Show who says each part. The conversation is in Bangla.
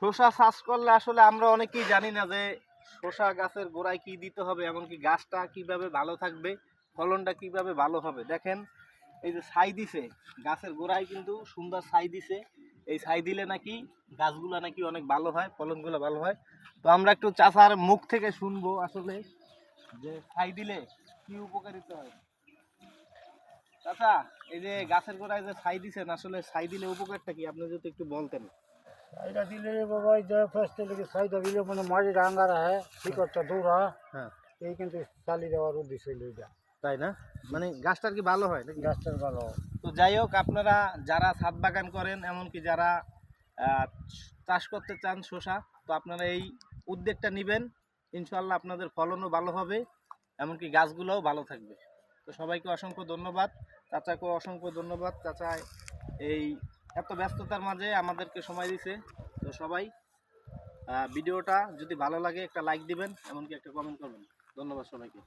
Speaker 1: শসা চাষ করলে আসলে আমরা অনেকেই জানি না যে শসা গাছের গোড়ায় কি দিতে হবে, এমনকি গাছটা কিভাবে ভালো থাকবে, ফলনটা কিভাবে ভালো হবে। দেখেন এই যে ছাই দিছে গাছের গোড়ায়, কিন্তু সুন্দর ছাই দিছে। এই ছাই দিলে নাকি গাছগুলো নাকি অনেক ভালো হয়, ফলনগুলো ভালো হয়। তো আমরা একটু চাষার মুখ থেকে শুনবো আসলে যে ছাই দিলে কি উপকারিতা হয়। চাচা, এই যে গাছের গোড়ায় যে ছাই দিছেন, আসলে ছাই দিলে উপকারটা কি আপনি যদি একটু বলতেন।
Speaker 2: সাইডা দিলে বাবা এই যে ফার্স্টে লেগে সাইডা দিলে মানে মাটি ডাঙ্গা রাখে শিকড়টা দৌড়া
Speaker 1: হ্যাঁ,
Speaker 2: এই কিন্তু চালি দেওয়ার উদ্দেশ্য হইল এটা
Speaker 1: তাই না? মানে গাছটার কি ভালো হয় নাকি?
Speaker 2: গাছটার ভালো।
Speaker 1: তো যাই হোক, আপনারা যারা ছাদ বাগান করেন, এমনকি যারা আহ, চাষ করতে চান শসা, তো আপনারা এই উদ্যোগটা নেবেন। ইনশাল্লাহ আপনাদের ফলনও ভালো হবে, এমনকি গাছগুলোও ভালো থাকবে। তো সবাইকে অসংখ্য ধন্যবাদ, চাচাকে অসংখ্য ধন্যবাদ। চাচা এই এত ব্যস্ততার মাঝে আমাদেরকে সময় দিছে। তো সবাই ভিডিওটা যদি ভালো লাগে একটা লাইক দিবেন, এমনকি একটা কমেন্ট করবেন। ধন্যবাদ সবাইকে।